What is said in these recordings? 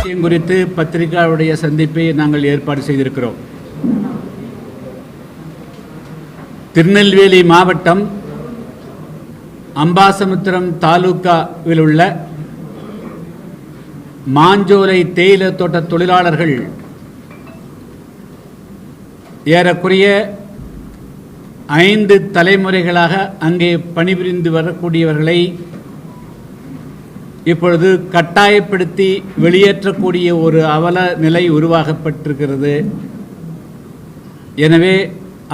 விஷயம் குறித்து பத்திரிகையாளருடைய சந்திப்பை நாங்கள் ஏற்பாடு செய்திருக்கிறோம். திருநெல்வேலி மாவட்டம் அம்பாசமுத்திரம் தாலுகாவில் உள்ள மாஞ்சோலை தேயிலை தோட்ட தொழிலாளர்கள் ஏறக்குறைய 5 தலைமுறைகளாக அங்கே பணிபுரிந்து வரக்கூடியவர்களை இப்பொழுது கட்டாயப்படுத்தி வெளியேற்றக்கூடிய ஒரு அவல நிலை உருவாக்கப்பட்டிருக்கிறது. எனவே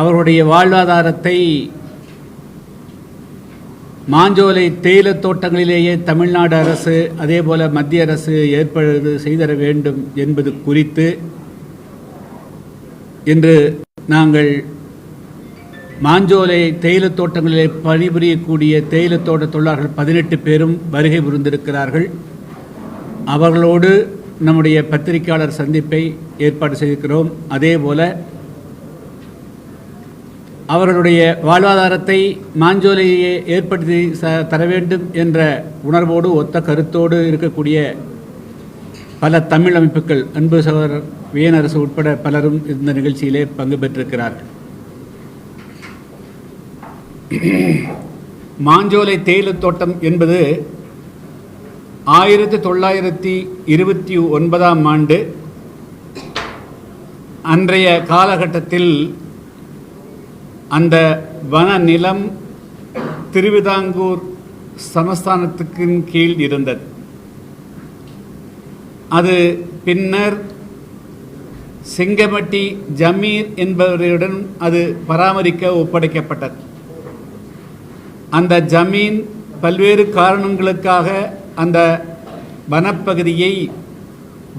அவர்களுடைய வாழ்வாதாரத்தை மாஞ்சோலை தேயிலை தோட்டங்களிலேயே தமிழ்நாடு அரசு அதேபோல மத்திய அரசு ஏற்பாடு செய்தர வேண்டும் என்பது குறித்து இன்று நாங்கள் மாஞ்சோலை தேயிலை தோட்டங்களிலே பணிபுரியக்கூடிய தேயிலை தோட்ட தொழிலாளர்கள் 18 பேரும் வருகை புரிந்திருக்கிறார்கள். அவர்களோடு நம்முடைய பத்திரிகையாளர் சந்திப்பை ஏற்பாடு செய்திருக்கிறோம். அதேபோல அவர்களுடைய வாழ்வாதாரத்தை மாஞ்சோலையை ஏற்படுத்தி தர வேண்டும் என்ற உணர்வோடு ஒத்த கருத்தோடு இருக்கக்கூடிய பல தமிழ் அமைப்புகள், அன்பு சகோதரர் வியனரசு உட்பட பலரும் இந்த நிகழ்ச்சியிலே பங்கு பெற்றிருக்கிறார்கள். மாஞ்சோலை தேயிலை தோட்டம் என்பது 1929ஆம் ஆண்டு அன்றைய காலகட்டத்தில் அந்த வன நிலம் திருவிதாங்கூர் சமஸ்தானத்துக்கின் கீழ் இருந்தது. அது பின்னர் செங்கமட்டி ஜமீர் என்பவருடன் அது பராமரிக்க ஒப்படைக்கப்பட்டது. அந்த ஜமீன் பல்வேறு காரணங்களுக்காக அந்த வனப்பகுதியை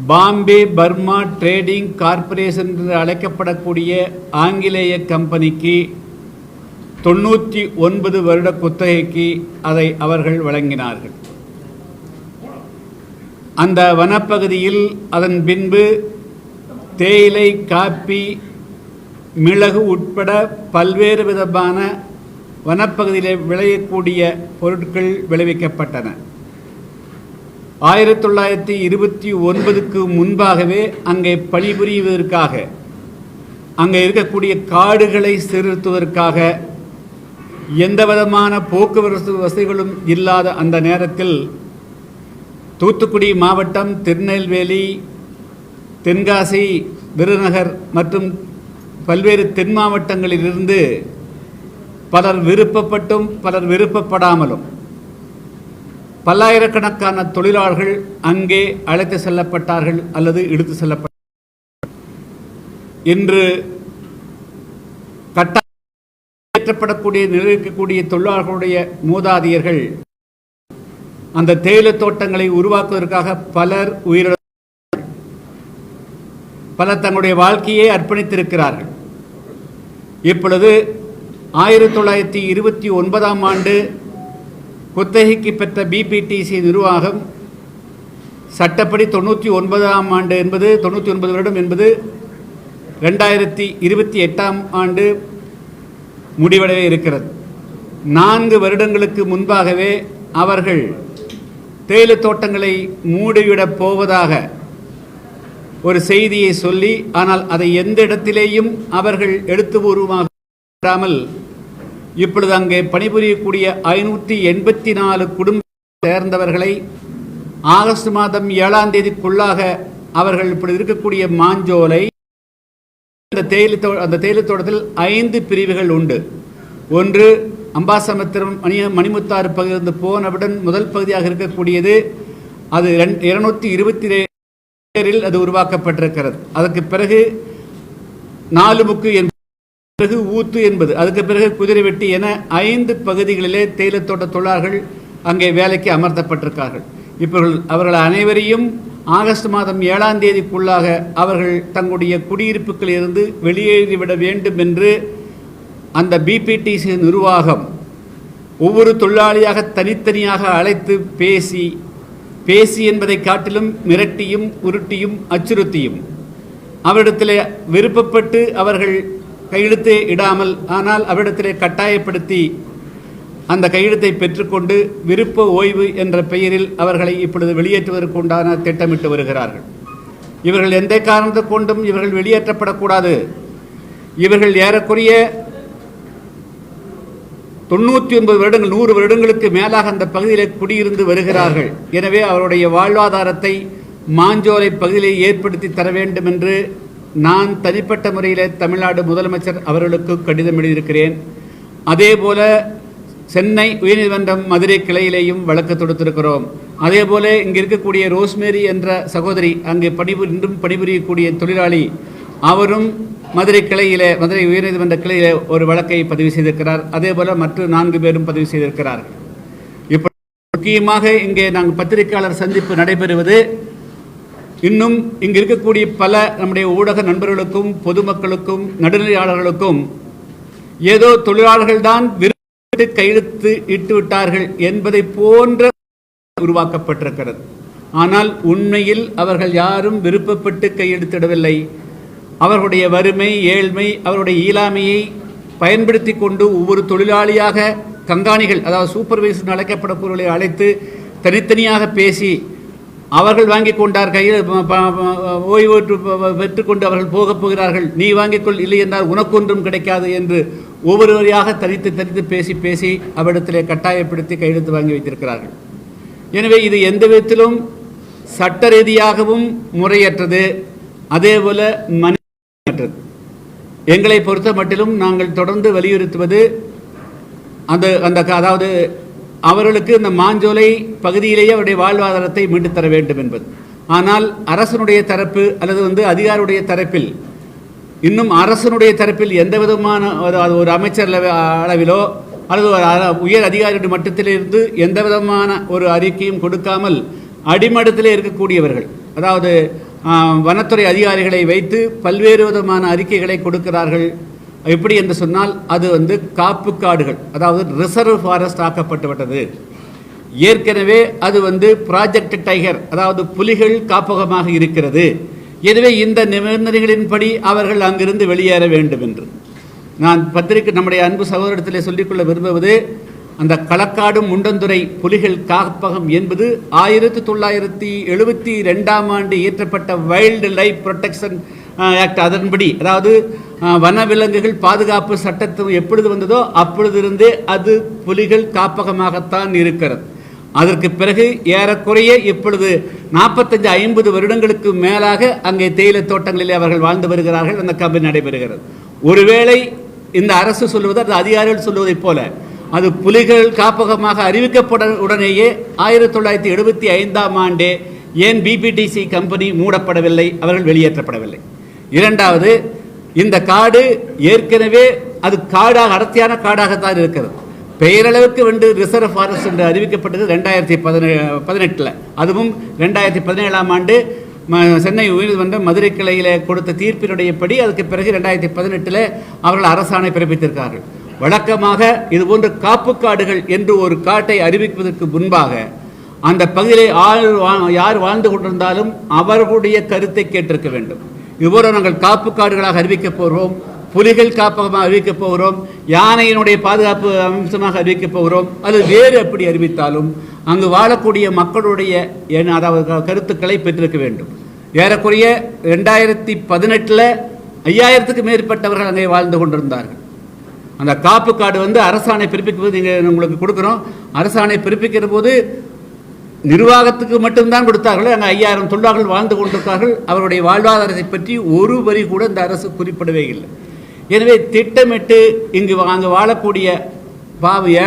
பாம்பே பர்மா ட்ரேடிங் கார்ப்பரேஷன் என்று அழைக்கப்படக்கூடிய ஆங்கிலேய கம்பெனிக்கு 99 வருட குத்தகைக்கு அதை அவர்கள் வழங்கினார்கள். அந்த வனப்பகுதியில் அதன் பின்பு தேயிலை, காப்பி, மிளகு உட்பட பல்வேறு விதமான வனப்பகுதியில் விளையக்கூடிய பொருட்கள் விளைவிக்கப்பட்டன. 1929க்கு முன்பாகவே அங்கே பணிபுரிவதற்காக, அங்கே இருக்கக்கூடிய காடுகளை சீர்திருத்துவதற்காக எந்த விதமான போக்குவரத்து வசதிகளும் இல்லாத அந்த நேரத்தில் தூத்துக்குடி மாவட்டம், திருநெல்வேலி, தென்காசி, விருதுநகர் மற்றும் பல்வேறு தென் மாவட்டங்களிலிருந்து பலர் விருப்பப்பட்டும் பலர் விருப்பப்படாமலும் பல்லாயிரக்கணக்கான தொழிலாளர்கள் அங்கே அழைத்து செல்லப்பட்டார்கள் அல்லது இழுத்து செல்லப்பட்டார்கள். இன்று கட்டாயப்படக்கூடிய நிலைக்கக்கூடிய தொழிலாளர்களுடைய மூதாதையர்கள் அந்த தேயிலை தோட்டங்களை உருவாக்குவதற்காக பலர் உயிரிழந்தார்கள், பலர் தங்களுடைய வாழ்க்கையை அர்ப்பணித்திருக்கிறார்கள். இப்பொழுது 1929ஆம் ஆண்டு குத்தகைக்கு பெற்ற பிபிடிசி நிர்வாகம் சட்டப்படி 99ஆம் ஆண்டு என்பது 99 வருடம் என்பது 2028ஆம் ஆண்டு முடிவடைய இருக்கிறது. 4 வருடங்களுக்கு முன்பாகவே அவர்கள் தேயிலை தோட்டங்களை மூடிவிடப் போவதாக ஒரு செய்தியை சொல்லி, ஆனால் அதை எந்த இடத்திலேயும் அவர்கள் எழுத்துப்பூர்வமாக விடாமல் இப்பொழுது அங்கே பணிபுரியக்கூடிய 584 குடும்ப சேர்ந்தவர்களை ஆகஸ்ட் மாதம் 7ஆம் தேதிக்குள்ளாக அவர்கள் இப்பொழுது இருக்கக்கூடிய மாஞ்சோலை அந்த தேயிலை தோட்டத்தில் 5 பிரிவுகள் உண்டு. ஒன்று அம்பாசமுத்திரம் மணிமுத்தாறு பகுதியிலிருந்து போனவுடன் முதல் பகுதியாக இருக்கக்கூடியது, அது 227 அது உருவாக்கப்பட்டிருக்கிறது. அதற்கு பிறகு 4 முக்கு என்பது, பிறகு ஊத்து என்பது, அதுக்கு பிறகு குதிரை வெட்டி என 5 பகுதிகளிலே தேயிலை தோட்ட தொழிலாளர்கள் அங்கே வேலைக்கு அமர்த்தப்பட்டிருக்கார்கள். இப்போ அவர்கள் அனைவரையும் ஆகஸ்ட் மாதம் 7ஆம் தேதிக்குள்ளாக அவர்கள் தங்களுடைய குடியிருப்புகளில் இருந்து வெளியேறிவிட வேண்டும் என்று அந்த பிபிடிசி நிர்வாகம் ஒவ்வொரு தொழிலாளியாக தனித்தனியாக அழைத்து பேசி என்பதை காட்டிலும் மிரட்டியும் உருட்டியும் அச்சுறுத்தியும் அவரிடத்திலே விருப்பப்பட்டு அவர்கள் கையெழுத்தே இடாமல், ஆனால் அவரிடத்திலே கட்டாயப்படுத்தி அந்த கையெழுத்தை பெற்றுக்கொண்டு விருப்ப ஓய்வு என்ற பெயரில் அவர்களை இப்பொழுது வெளியேற்றுவதற்கு உண்டான திட்டமிட்டு வருகிறார்கள். இவர்கள் எந்த காரணத்தை கொண்டும் இவர்கள் வெளியேற்றப்படக்கூடாது. இவர்கள் ஏறக்குறைய 99 வருடங்கள் 100 வருடங்களுக்கு மேலாக அந்த பகுதியில் குடியிருந்து வருகிறார்கள். எனவே அவருடைய வாழ்வாதாரத்தை மாஞ்சோலை பகுதியில் ஏற்படுத்தி தர வேண்டும் என்று நான் தனிப்பட்ட முறையில் தமிழ்நாடு முதலமைச்சர் அவர்களுக்கு கடிதம் எழுதியிருக்கிறேன். அதேபோல சென்னை உயர்நீதிமன்றம் மதுரை கிளையிலேயும் வழக்கு தொடுத்திருக்கிறோம். அதேபோல இங்கே இருக்கக்கூடிய ரோஸ்மேரி என்ற சகோதரி, அங்கே இன்றும் பணிபுரியக்கூடிய தொழிலாளி, அவரும் மதுரை உயர்நீதிமன்ற கிளையிலே ஒரு வழக்கை பதிவு செய்திருக்கிறார். அதேபோல மற்ற 4 பேரும் பதிவு செய்திருக்கிறார்கள். இப்போ முக்கியமாக இங்கே நாங்கள் பத்திரிகையாளர் சந்திப்பு நடைபெறுவது, இன்னும் இங்கு இருக்கக்கூடிய பல நம்முடைய ஊடக நண்பர்களுக்கும் பொதுமக்களுக்கும் நடுநிலையாளர்களுக்கும் ஏதோ தொழிலாளர்கள் தான் விருப்பப்பட்டு கையெழுத்து இட்டு விட்டார்கள் என்பதை போன்ற உருவாக்கப்பட்டிருக்கிறது. ஆனால் உண்மையில் அவர்கள் யாரும் விருப்பப்பட்டு கையெழுத்திடவில்லை. அவர்களுடைய வறுமை, ஏழ்மை, அவருடைய இயலாமையை பயன்படுத்தி கொண்டு ஒவ்வொரு தொழிலாளியாக கண்காணிகள், அதாவது சூப்பர்வைசர் அழைக்கப்படப்பவர்களை அழைத்து தனித்தனியாக பேசி அவர்கள் வாங்கி கொண்டார், கையில் ஓய்வு பெற்றுக்கொண்டு அவர்கள் போகப் போகிறார்கள், நீ வாங்கிக்கொள், இல்லை என்றால் உனக்கொன்றும் கிடைக்காது என்று ஒவ்வொருவரையாக தனித்து பேசி அவரிடத்திலே கட்டாயப்படுத்தி கையெழுத்து வாங்கி வைத்திருக்கிறார்கள். எனவே இது எந்த விதத்திலும் சட்ட ரீதியாகவும் முறையற்றது, அதேபோல மனிதற்றது. எங்களை பொறுத்த மட்டிலும் நாங்கள் தொடர்ந்து வலியுறுத்துவது அதாவது அவர்களுக்கு இந்த மாஞ்சோலை பகுதியிலேயே அவருடைய வாழ்வாதாரத்தை மீண்டு தர வேண்டும் என்பது. ஆனால் அரசனுடைய தரப்பு அல்லது அதிகாரியுடைய தரப்பில், இன்னும் அரசனுடைய தரப்பில் எந்த விதமான ஒரு அமைச்சர் அளவிலோ அல்லது உயர் அதிகாரியுடைய மட்டத்திலிருந்து எந்த விதமான ஒரு அறிக்கையும் கொடுக்காமல் அடிமட்டத்திலே இருக்கக்கூடியவர்கள், அதாவது வனத்துறை அதிகாரிகளை வைத்து பல்வேறு விதமான அறிக்கைகளை கொடுக்கிறார்கள். எப்படி என்று சொன்னால் அது காப்பு காடுகள், அதாவது ரிசர்வ் ஃபாரஸ்ட் ஆக்கப்பட்டுவிட்டது. ஏற்கனவே அது ப்ராஜெக்ட் டைகர், அதாவது புலிகள் காப்பகமாக இருக்கிறது. எனவே இந்த நிபந்தனைகளின்படி அவர்கள் அங்கிருந்து வெளியேற வேண்டும் என்று நான் நம்முடைய அன்பு சகோதரத்திலே சொல்லிக்கொள்ள விரும்புவது, அந்த களக்காடு முண்டந்துறை புலிகள் காப்பகம் என்பது 1972ஆம் ஆண்டு இயற்றப்பட்ட வைல்டு லைஃப் புரொடெக்ஷன் ஆக்ட், அதன்படி, அதாவது வனவிலங்குகள் பாதுகாப்பு சட்டத்தில் எப்பொழுது வந்ததோ அப்பொழுதிருந்தே அது புலிகள் காப்பகமாகத்தான் இருக்கிறது. அதற்கு பிறகு ஏறக்குறைய இப்பொழுது 45-50 வருடங்களுக்கு மேலாக அங்கே தேயிலை தோட்டங்களிலே அவர்கள் வாழ்ந்து வருகிறார்கள். அந்த கம்பெனி நடைபெறுகிறது. ஒருவேளை இந்த அரசு சொல்லுவது, அது அதிகாரிகள் சொல்வதைப் போல, அது புலிகள் காப்பகமாக அறிவிக்கப்பட உடனேயே 1975ஆம் ஆண்டே ஏன் பிபிடிசி கம்பெனி மூடப்படவில்லை, அவர்கள் வெளியேற்றப்படவில்லை? இரண்டாவது, இந்த காடு ஏற்கனவே அது காடாக, அடர்த்தியான காடாகத்தான் இருக்கிறது. பெயரளவுக்கு ரிசர்வ் ஃபாரஸ்ட் என்று அறிவிக்கப்பட்டது 2018. அதுவும் 2017ஆம் ஆண்டு சென்னை உயர்நீதிமன்றம் மதுரை கிளையில் கொடுத்த தீர்ப்பினுடையபடி அதுக்கு பிறகு 2018 அவர்கள் அரசாணை பிறப்பித்திருக்கார்கள். வழக்கமாக இதுபோன்ற காப்பு காடுகள் என்று ஒரு காட்டை அறிவிப்பதற்கு முன்பாக அந்த பகுதியிலே யார் வாழ்ந்து கொண்டிருந்தாலும் அவர்களுடைய கருத்தை கேட்டிருக்க வேண்டும். இதுபோல நாங்கள் காப்பு காடுகளாக அறிவிக்கப் போகிறோம், புலிகள் காப்பகமாக அறிவிக்கப் போகிறோம், யானையினுடைய பாதுகாப்பு அம்சமாக அறிவிக்கப் போகிறோம், அது வேறு எப்படி அறிவித்தாலும் அங்கு வாழக்கூடிய மக்களுடைய அதாவது கருத்துக்களை பெற்றிருக்க வேண்டும். ஏறக்குறைய 2018 5000க்கு மேற்பட்டவர்கள் அங்கே வாழ்ந்து கொண்டிருந்தார்கள். அந்த காப்பு காடு அரசாணை பிறப்பிக்கும்போது நீங்கள் உங்களுக்கு கொடுக்குறோம், அரசாணை பிறப்பிக்கிற போது நிர்வாகத்துக்கு மட்டும்தான் கொடுத்தார்கள். அங்கே 5000 தொழிலாளர்கள் வாழ்ந்து கொண்டிருக்கார்கள். அவருடைய வாழ்வாதாரத்தை பற்றி ஒரு வரி கூட இந்த அரசு குறிப்பிடவே இல்லை. எனவே திட்டமிட்டு அங்கு வாழக்கூடிய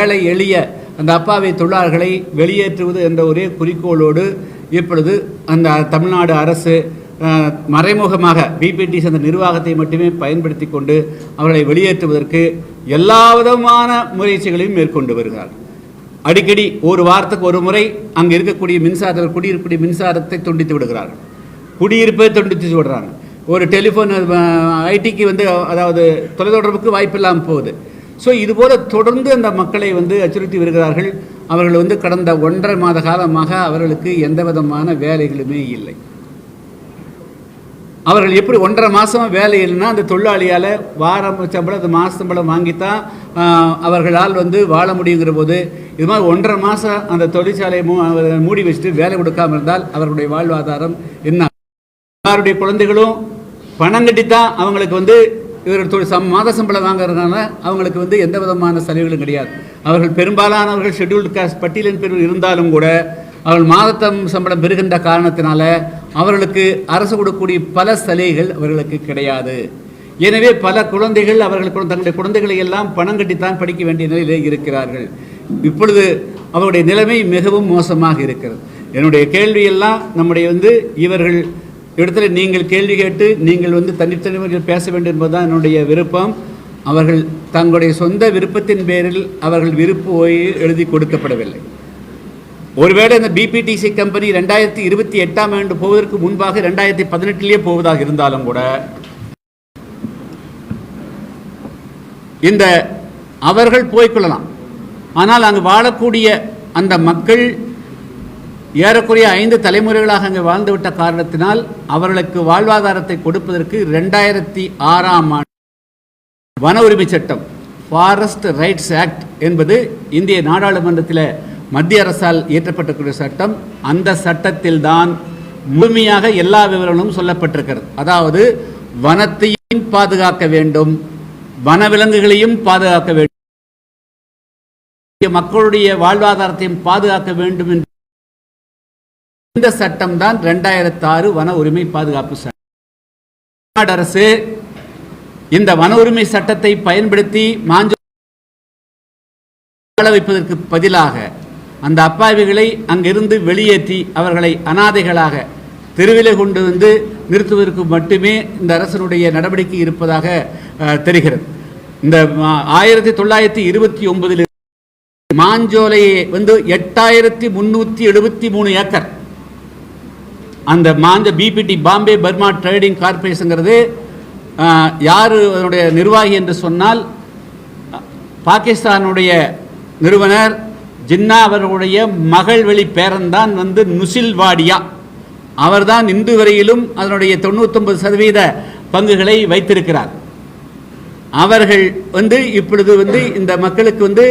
ஏழை எளிய அந்த அப்பாவி தொழிலாளர்களை வெளியேற்றுவது என்ற ஒரே குறிக்கோளோடு இப்பொழுது அந்த தமிழ்நாடு அரசு மறைமுகமாக பிபிடிசி அந்த நிர்வாகத்தை மட்டுமே பயன்படுத்தி கொண்டு அவர்களை வெளியேற்றுவதற்கு எல்லா விதமான முயற்சிகளையும் மேற்கொண்டு வருகிறார். அடிக்கடி ஒரு வாரத்துக்கு ஒரு முறை அங்கே இருக்கக்கூடிய குடியிருக்கக்கூடிய மின்சாரத்தை துண்டித்து விடுகிறார்கள், குடியிருப்பை துண்டித்து விடுறாங்க. ஒரு டெலிஃபோன் ஐடிக்கு அதாவது தொலைத்தொடர்புக்கு வாய்ப்பில்லாமல் போகுது. ஸோ இதுபோல் தொடர்ந்து அந்த மக்களை அச்சுறுத்தி வருகிறார்கள். அவர்கள் கடந்த 1.5 மாத காலமாக அவர்களுக்கு எந்த விதமான வேலைகளுமே இல்லை. அவர்கள் எப்படி 1.5 மாதம் வேலை இல்லைன்னா அந்த தொழிலாளியால் வாரம் சம்பளம், அது மாத சம்பளம் வாங்கித்தான் அவர்களால் வாழ முடியுங்கிற போது, இது மாதிரி 1.5 மாதம் அந்த தொழிற்சாலையை மூடி வச்சுட்டு வேலை கொடுக்காமல் இருந்தால் அவர்களுடைய வாழ்வாதாரம் என்ன? எல்லாருடைய குழந்தைகளும் பணம் கட்டித்தான் அவங்களுக்கு வந்து இவர்கள் மாத சம்பளம் வாங்குறதுனால அவங்களுக்கு எந்த விதமான சலுகைகளும் கிடையாது. அவர்கள் பெரும்பாலானவர்கள் ஷெட்யூல்டு காஸ்ட் பட்டியலின் பேரில் இருந்தாலும் கூட அவர்கள் மாதத்தம் சம்பளம் பெறுகின்ற காரணத்தினால அவர்களுக்கு அரசு கொடுக்கக்கூடிய பல சலுகைகள் அவர்களுக்கு கிடையாது. எனவே பல குழந்தைகள் அவர்கள் தங்களுடைய குழந்தைகளை எல்லாம் பணம் கட்டித்தான் படிக்க வேண்டிய நிலையிலே இருக்கிறார்கள். இப்பொழுது அவருடைய நிலைமை மிகவும் மோசமாக இருக்கிறது. என்னுடைய கேள்வியெல்லாம் நம்முடைய இவர்கள் இடத்துல நீங்கள் கேள்வி கேட்டு நீங்கள் தனித்தனிமையில் பேச வேண்டும் என்பதுதான் என்னுடைய விருப்பம். அவர்கள் தங்களுடைய சொந்த விருப்பத்தின் பேரில் அவர்கள் விருப்பு ஓய்வு எழுதி கொடுக்கப்படவில்லை. ஒருவேளை இந்த பிபிடிசி கம்பெனி 2028ஆம் ஆண்டு போவதற்கு முன்பாக 2018 போவதாக இருந்தாலும் கூட இந்த அவர்கள் போய்கொள்ளலாம். ஆனால் அங்கு வாழக்கூடிய அந்த மக்கள் ஏறக்குறைய 5 தலைமுறைகளாக அங்கே வாழ்ந்துவிட்ட காரணத்தினால் அவர்களுக்கு வாழ்வாதாரத்தை கொடுப்பதற்கு 2006ஆம் ஆண்டு வன உரிமை சட்டம் ஃபாரஸ்ட் ரைட்ஸ் ஆக்ட் என்பது இந்திய நாடாளுமன்றத்தில் மத்திய அரசால் இயற்றப்பட்டிருக்கிற சட்டம். அந்த சட்டத்தில் தான் முழுமையாக எல்லா விவரங்களும் சொல்லப்பட்டிருக்கிறது. அதாவது வனத்தையும் பாதுகாக்க வேண்டும், வனவிலங்குகளையும் பாதுகாக்க வேண்டும், மக்களுடைய வாழ்வாதாரத்தையும் பாதுகாக்க வேண்டும் என்று இந்த சட்டம் தான் 2006 வன உரிமை பாதுகாப்பு சட்டம். தமிழ்நாடு அரசு இந்த வன உரிமை சட்டத்தை பயன்படுத்தி வாழ வைப்பதற்கு பதிலாக அந்த அப்பாவிகளை அங்கிருந்து வெளியேற்றி அவர்களை அனாதைகளாக தெருவிலே கொண்டு நிறுத்துவதற்கு மட்டுமே இந்த அரசனுடைய நடவடிக்கை இருப்பதாக தெரிகிறது. இந்த 1929 மாஞ்சோலையை 8373 ஏக்கர் அந்த பிபிடி பாம்பே பர்மா ட்ரேடிங் கார்பரேஷன்ங்கிறது யார் அதனுடைய நிர்வாகி என்று சொன்னால் பாகிஸ்தானுடைய நிறுவனர் ஜின்னா அவர்களுடைய மகள் வழி பேரன்தான் நுசில்வாடியா. அவர்தான் இன்று வரையிலும் அதனுடைய 99% பங்குகளை வைத்திருக்கிறார். அவர்கள் இப்பொழுது இந்த மக்களுக்கு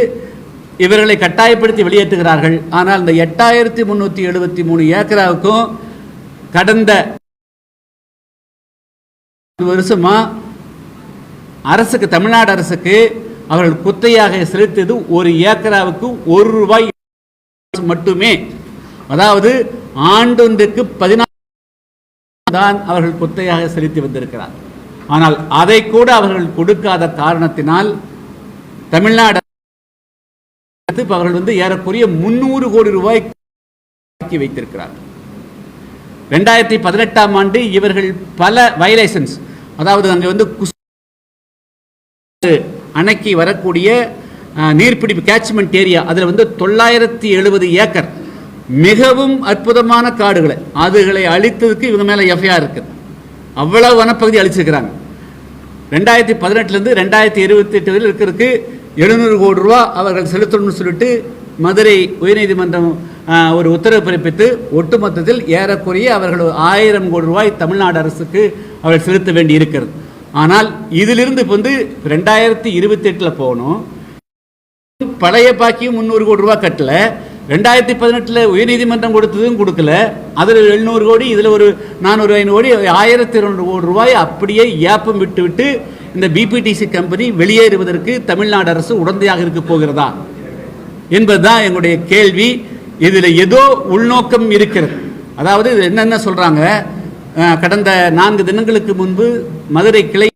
இவர்களை கட்டாயப்படுத்தி வெளியேற்றுகிறார்கள். ஆனால் இந்த 8373 ஏக்கராவுக்கும் கடந்த வருஷமா அரசுக்கு தமிழ்நாடு அரசுக்கு அவர்கள் குத்தையாக செலுத்தியது ஒரு ஏக்கராவுக்கு ₹1 மட்டுமே. அதாவது ஆண்டொன்றுக்கு 14 தான் அவர்கள் குத்தையாக செலுத்தி வந்திருக்கிறார். ஆனால் அதை கூட அவர்கள் கொடுக்காத காரணத்தினால் தமிழ்நாடு அவர்கள் ஏறக்குறைய ₹300 கோடி வைத்திருக்கிறார். 2018ஆம் ஆண்டு இவர்கள் பல வயலேஷன்ஸ், அதாவது அங்கே அணைக்கு வரக்கூடிய நீர்பிடிப்பு கேட்ச்மெண்ட் ஏரியா அதில் 970 ஏக்கர் மிகவும் அற்புதமான காடுகளை அதுகளை அழித்ததுக்கு இவங்க மேலே எஃப்ஐஆர் இருக்குது. அவ்வளவு வனப்பகுதி அழிச்சிருக்கிறாங்க. 2018 2028 வரை இருக்கிறதுக்கு ₹700 கோடி அவர்கள் செலுத்தணும்னு சொல்லிட்டு மதுரை உயர்நீதிமன்றம் ஒரு உத்தரவு பிறப்பித்து ஒட்டுமொத்தத்தில் ஏறக்குறைய அவர்கள் ₹1000 கோடி தமிழ்நாடு அரசுக்கு அவர்கள் செலுத்த வேண்டி இருக்கிறது. ஆனால் இதிலிருந்து 2028 போகணும். பழைய பாக்கியும் ₹300 கோடி கட்டல. 2018 உயர்நீதிமன்றம் கொடுத்ததும் கொடுக்கல. அதில் 700 கோடி, இதில் ஒரு 400 கோடி, ₹1200 கோடி அப்படியே ஏப்பம் விட்டு இந்த பிபிடிசி கம்பெனி வெளியேறுவதற்கு தமிழ்நாடு அரசு உடந்தையாக இருக்க போகிறதா என்பதுதான் எங்களுடைய கேள்வி. இதில் ஏதோ உள்நோக்கம் இருக்கிறது. அதாவது என்னென்ன சொல்றாங்க, கடந்த 4 தினங்களுக்கு முன்பு மதுரை கிளை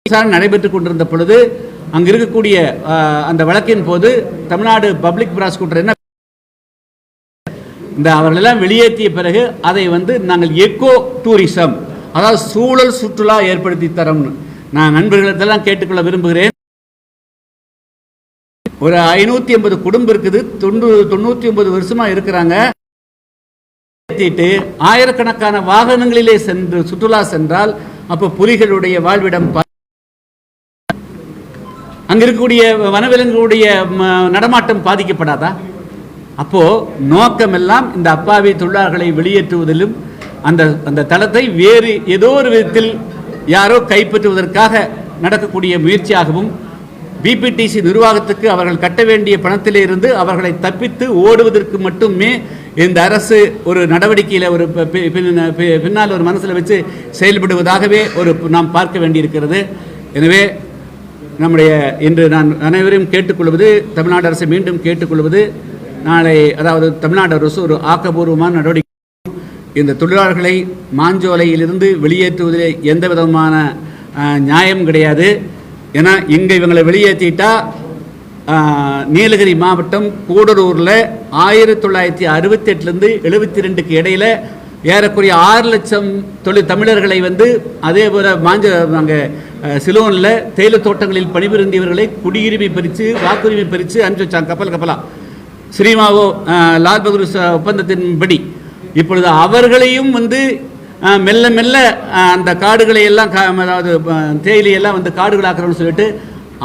விசாரணை நடைபெற்றுக் கொண்டிருந்த பொழுது அங்கு இருக்கக்கூடிய அந்த வழக்கின் போது தமிழ்நாடு பப்ளிக் ப்ராசிக்யூட்டர் என்ன அவர்கள் எல்லாம் வெளியேற்றிய பிறகு அதை நாங்கள் எக்கோ டூரிசம், அதாவது சூழல் சுற்றுலா ஏற்படுத்தி தரோம்னு நான் நண்பர்களெல்லாம் கேட்டுக்கொள்ள விரும்புகிறேன். ஒரு 580 குடும்பம் இருக்குது, 99 வருஷமா இருக்கிறாங்க. ஆயிரக்கணக்கான வாகனங்களிலே சென்று சுற்றுலா சென்றால் அப்ப புலிகளுடைய வாழ்விடம், அங்க இருக்கக்கூடிய வனவிலங்குடைய நடமாட்டம் பாதிக்கப்படாதா? அப்போ நோக்கம் எல்லாம் இந்த அப்பாவி தொழிலாளர்களை வெளியேற்றுவதிலும் அந்த தளத்தை வேறு ஏதோ ஒரு விதத்தில் யாரோ கைப்பற்றுவதற்காக நடக்கக்கூடிய முயற்சியாகவும் பிபிடிசி நிர்வாகத்துக்கு அவர்கள் கட்ட வேண்டிய பணத்திலே இருந்து அவர்களை தப்பித்து ஓடுவதற்கு மட்டுமே இந்த அரசு ஒரு நடவடிக்கையில் ஒரு பின்னால் ஒரு மனசில் வச்சு செயல்படுவதாகவே நாம் பார்க்க வேண்டியிருக்கிறது. எனவே நம்முடைய இன்று நான் அனைவரையும் கேட்டுக்கொள்வது, தமிழ்நாடு அரசை மீண்டும் கேட்டுக்கொள்வது, நாளை அதாவது தமிழ்நாடு அரசு ஒரு ஆக்கப்பூர்வமான நடவடிக்கை இந்த தொழிலாளர்களை மாஞ்சோலையிலிருந்து வெளியேற்றுவதில் எந்த விதமான நியாயம் கிடையாது. ஏன்னா இங்கே இவங்களை வெளியேற்றிட்டா நீலகிரி மாவட்டம் கூடலூரில் 1968லேருந்து 72க்கு இடையில் ஏறக்குறைய 6 லட்சம் தமிழர்களை அதே போல் அங்கே சிலோனில் தேயிலை தோட்டங்களில் பணிபுரிந்தவர்களை குடியுரிமை பறித்து வாக்குரிமை பறித்து அனுப்பிச்சு வச்சாங்க கப்பலாக ஸ்ரீமாவோ லால் பகதூர் ஒப்பந்தத்தின்படி. இப்பொழுது அவர்களையும் மெல்ல மெல்ல அந்த காடுகளை எல்லாம் அதாவது தேயிலையெல்லாம் காடுகளாக்குறோம்னு சொல்லிட்டு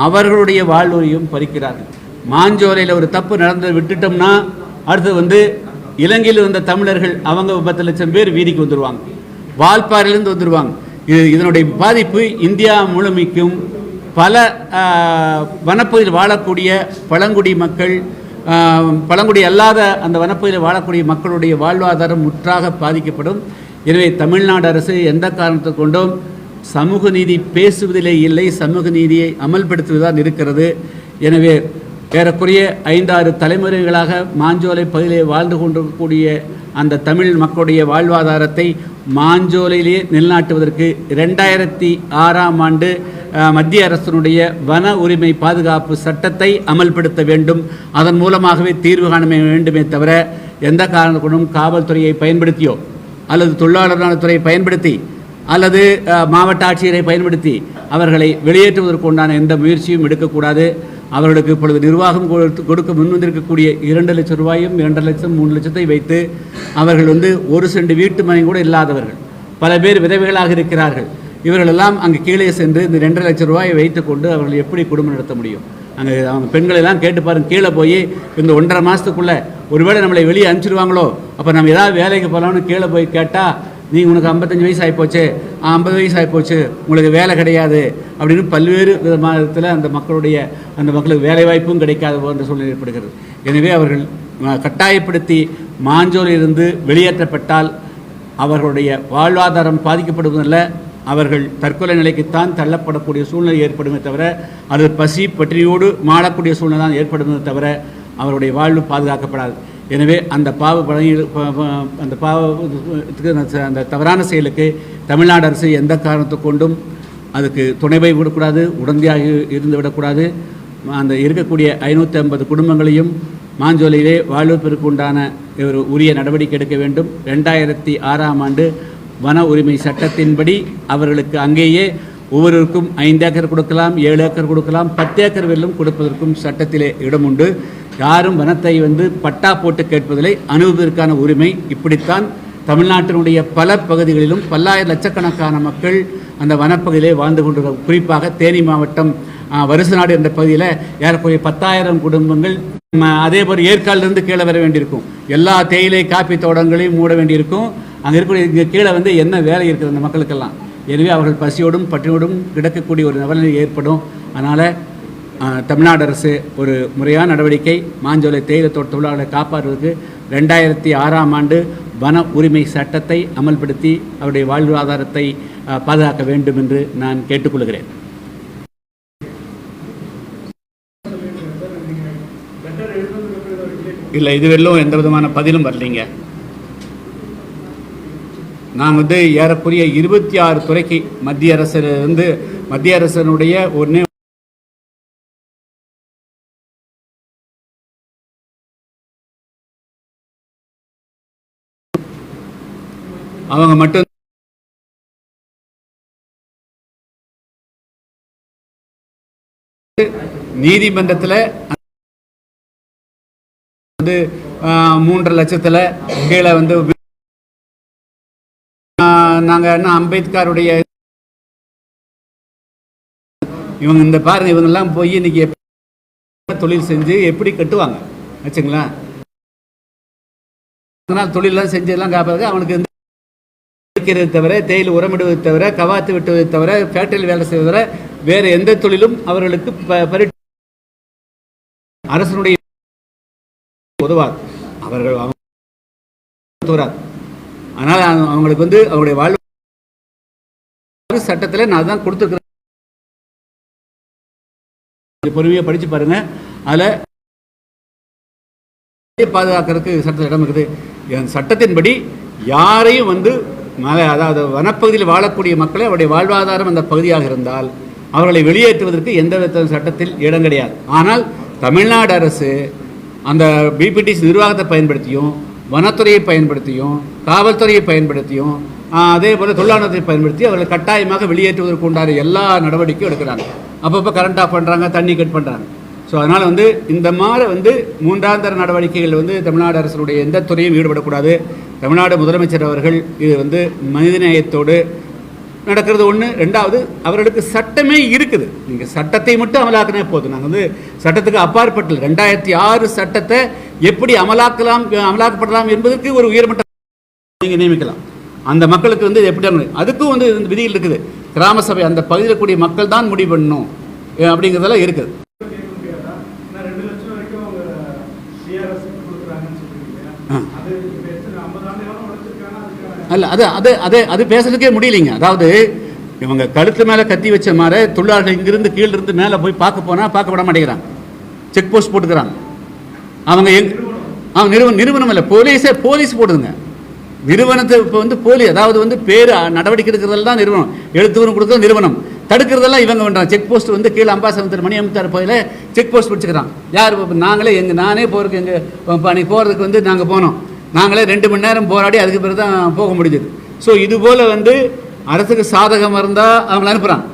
அவர்களுடைய வாழ்வுரையும் பறிக்கிறார்கள். மாஞ்சோலையில் ஒரு தப்பு நடந்து விட்டுட்டோம்னா அடுத்து இலங்கையில் வந்த தமிழர்கள் அவங்க 10 லட்சம் பேர் வீதிக்கு வந்துடுவாங்க, வால்பாறையிலிருந்து வந்துடுவாங்க. இதனுடைய பாதிப்பு இந்தியா முழுமைக்கும் பல வனப்பகுதியில் வாழக்கூடிய பழங்குடி மக்கள், பழங்குடி அல்லாத அந்த வனப்பகுதியில் வாழக்கூடிய மக்களுடைய வாழ்வாதாரம் முற்றாக பாதிக்கப்படும். எனவே தமிழ்நாடு அரசு எந்த காரணத்தை கொண்டும் சமூக நீதி பேசுவதிலே இல்லை, சமூக நீதியை அமல்படுத்துவதுதான் இருக்கிறது. எனவே ஏறக்குறைய 5-6 தலைமுறைகளாக மாஞ்சோலை பகுதியிலே வாழ்ந்து கொண்டிருக்கக்கூடிய அந்த தமிழ் மக்களுடைய வாழ்வாதாரத்தை மாஞ்சோலையிலே நிலைநாட்டுவதற்கு 2006ஆம் ஆண்டு மத்திய அரசினுடைய வன உரிமை பாதுகாப்பு சட்டத்தை அமல்படுத்த வேண்டும். அதன் மூலமாகவே தீர்வு காண வேண்டுமே தவிர எந்த காரணத்துடனும் காவல்துறையை பயன்படுத்தியோ அல்லது தொழிலாளர் நலத்துறையை பயன்படுத்தி அல்லது மாவட்ட ஆட்சியரை பயன்படுத்தி அவர்களை வெளியேற்றுவதற்கு உண்டான எந்த முயற்சியும் எடுக்கக்கூடாது. அவர்களுக்கு இப்பொழுது நிர்வாகம் கொடுக்க முன்வந்திருக்கக்கூடிய 2 லட்சம் ரூபாயும் 2.5 லட்சம் 3 லட்சத்தை வைத்து அவர்கள் 1 சென்ட் வீட்டு மனை கூட இல்லாதவர்கள், பல பேர் விதவைகளாக இருக்கிறார்கள். இவர்களெல்லாம் அங்கே கீழே சென்று இந்த 2.5 லட்சம் ரூபாயை வைத்துக்கொண்டு அவர்கள் எப்படி குடும்பம் நடத்த முடியும்? அங்கே அவங்க பெண்களெல்லாம் கேட்டு பாருங்க, கீழே போய் இந்த 1.5 மாதத்துக்குள்ளே ஒருவேளை நம்மளை வெளியே அனுப்பிச்சிடுவாங்களோ, அப்போ நம்ம ஏதாவது வேலைக்கு போகலாம்னு கீழே போய் கேட்டால் உனக்கு 55 வயசு ஆகிப்போச்சு, 50 வயசு ஆகிப்போச்சு, உங்களுக்கு வேலை கிடையாது அப்படின்னு பல்வேறு விதத்தில் அந்த மக்களுக்கு வேலை வாய்ப்பும் கிடைக்காது போன்ற சூழ்நிலை ஏற்படுகிறது. எனவே அவர்கள் கட்டாயப்படுத்தி மாஞ்சோலிலிருந்து வெளியேற்றப்பட்டால் அவர்களுடைய வாழ்வாதாரம் பாதிக்கப்படுவதில்லை, அவர்கள் தற்கொலை நிலைக்குத்தான் தள்ளப்படக்கூடிய சூழ்நிலை ஏற்படுமே தவிர அது பசி பற்றியோடு மாளக்கூடிய சூழ்நிலை தான் ஏற்படுமே தவிர அவருடைய வாழ்வு பாதுகாக்கப்படாது. எனவே அந்த அந்த தவறான செயலுக்கு தமிழ்நாடு அரசு எந்த காரணத்தை கொண்டும் அதுக்கு துணைவை விடக்கூடாது, உடந்தையாக இருந்து விடக்கூடாது. அந்த இருக்கக்கூடிய 550 குடும்பங்களையும் மாஞ்சோலையிலே வாழ்வதற்கு உண்டான ஒரு உரிய நடவடிக்கை எடுக்க வேண்டும். 2006ஆம் ஆண்டு வன உரிமை சட்டத்தின்படி அவர்களுக்கு அங்கேயே ஒவ்வொருவருக்கும் 5 ஏக்கர் கொடுக்கலாம், 7 ஏக்கர் கொடுக்கலாம், 10 ஏக்கர் வெல்லும் கொடுப்பதற்கும் சட்டத்திலே இடம் உண்டு. யாரும் வனத்தை பட்டா போட்டு கேட்பதில்லை, அணுகுவதற்கான உரிமை. இப்படித்தான் தமிழ்நாட்டினுடைய பல பகுதிகளிலும் பல்லாயிரம் லட்சக்கணக்கான மக்கள் அந்த வனப்பகுதியிலே வாழ்ந்து கொண்டிருக்கிறார். குறிப்பாக தேனி மாவட்டம் வருசநாடு என்ற பகுதியில் ஏறக்குறைய 10,000 குடும்பங்கள். அதே போல் ஏற்காலிலிருந்து கீழே வர வேண்டியிருக்கும், எல்லா தேயிலை காப்பி தோட்டங்களையும் மூட வேண்டியிருக்கும். அங்கே இருக்கக்கூடிய இங்கே கீழே என்ன வேலை இருக்குது அந்த மக்களுக்கெல்லாம்? எனவே அவர்கள் பசியோடும் பட்டினியோடும் கிடக்கக்கூடிய ஒரு நிலைமை ஏற்படும். அதனால் தமிழ்நாடு அரசு ஒரு முறையான நடவடிக்கை மாஞ்சோலை தேயிலை தோட்ட தொழிலாளர்களை காப்பாற்றுவதற்கு 2006ஆம் ஆண்டு வன உரிமை சட்டத்தை அமல்படுத்தி அவருடைய வாழ்வாதாரத்தை பாதுகாக்க வேண்டும் என்று நான் கேட்டுக்கொள்கிறேன். இல்லை, இதுவரையிலும் எந்த விதமான பதிலும் வரலைங்க. நான் ஏறக்குறைய 26 துறைக்கு மத்திய அரசிலிருந்து மத்திய அரசனுடைய ஒன்று அவங்க மட்டும் நீதிமன்றத்தில் 3.5 லட்சத்தில் கீழே நாங்கள் என்ன அம்பேத்கருடைய இவங்க இந்த பாருங்க, இவங்கெல்லாம் போய் இன்னைக்கு தொழில் செஞ்சு எப்படி கட்டுவாங்க வச்சுங்களா? தொழிலெல்லாம் செஞ்செல்லாம் காப்பாது. அவனுக்கு இருக்கிறது தவிர, தேயிலை உரமிடுவதை தவிர, கவாத்து வெட்டுவதை தவிர, ஃபேக்டரியில் வேலை செய்வதை தவிர வேறு எந்த தொழிலும் அவர்களுக்கு அரசனுடைய உதவாது. அவர்கள் வராது. அதனால் அவங்களுக்கு வந்து அவங்களுடைய வாழ்வு சட்டத்தில் நான் தான் கொடுத்துருக்கிறேன். பொறுமையாக படித்து பாருங்க. அதில் பாதுகாக்கிறதுக்கு சட்டத்தில் இடம் இருக்குது. சட்டத்தின்படி யாரையும் வந்து அதாவது வனப்பகுதியில் வாழக்கூடிய மக்களை அவருடைய வாழ்வாதாரம் அந்த பகுதியாக இருந்தால் அவர்களை வெளியேற்றுவதற்கு எந்த வித சட்டத்தில் இடம் கிடையாது. ஆனால் தமிழ்நாடு அரசு அந்த பிபிடிசி நிர்வாகத்தை பயன்படுத்தியும் வனத்துறையை பயன்படுத்தியும் காவல்துறையை பயன்படுத்தியும் அதே போல் தொழிலாளத்தை பயன்படுத்தி அவர்களை கட்டாயமாக வெளியேற்றுவதற்கு உண்டான எல்லா நடவடிக்கையும் எடுக்கிறாங்க. அப்பப்போ கரண்ட் ஆஃப் பண்ணுறாங்க, தண்ணி கட் பண்ணுறாங்க. ஸோ அதனால் வந்து இந்த மாதிரி வந்து மூன்றாந்தர நடவடிக்கைகள் வந்து தமிழ்நாடு அரசுடைய எந்த துறையும் ஈடுபடக்கூடாது. தமிழ்நாடு முதலமைச்சர் அவர்கள் இது வந்து மனிதநேயத்தோடு நடக்கிறது ஒன்று. ரெண்டாவது, அவர்களுக்கு சட்டமே இருக்குது. நீங்கள் சட்டத்தை மட்டும் அமலாக்கினே போதும். நாங்கள் வந்து சட்டத்துக்கு அப்பாற்பட்டு 2006 சட்டத்தை எப்படி அமலாக்கப்படலாம் என்பதற்கு ஒரு உயர்மட்ட நீங்கள் நியமிக்கலாம். அந்த மக்களுக்கு வந்து எப்படி அதுக்கும் வந்து விதிகள் இருக்குது. கிராம சபை அந்த பகுதியில் கூடிய மக்கள் தான் முடிவு பண்ணணும் அப்படிங்கிறதெல்லாம் இருக்குது. அல்ல அது பேசுறதுக்கே முடியலைங்க. அதாவது இவங்க கழுத்து மேலே கத்தி வச்ச மாதிரி தொழிலாளர்கள் இங்கிருந்து கீழிருந்து மேலே போய் பார்க்க விட மாட்டேங்கிறாங்க. செக் போஸ்ட் போட்டுக்கிறாங்க. அவங்க நிறுவனம் இல்லை, போலீஸ் போடுதுங்க. நிறுவனத்தை இப்போ வந்து அதாவது வந்து பேர் நடவடிக்கை எடுக்கிறதுல தான் நிறுவனம், எழுத்துவரும் கொடுக்குறது நிறுவனம், தடுக்கிறதெல்லாம் இவங்க பண்ணுறாங்க. செக் போஸ்ட் வந்து கீழே அம்பாசமுத்திர மணி அமுத்தார் போயில செக் போஸ்ட் பிடிச்சிக்கிறான். யார் நாங்களே நானே போகிறதுக்கு எங்கள் போகிறதுக்கு வந்து நாங்கள் போனோம். நாங்களே 2 மணி நேரம் போராடி அதுக்கு பிறகு தான் போக முடிஞ்சது. ஸோ இதுபோல் வந்து அரசுக்கு சாதகமாக இருந்தால் அவங்கள அனுப்புகிறாங்க.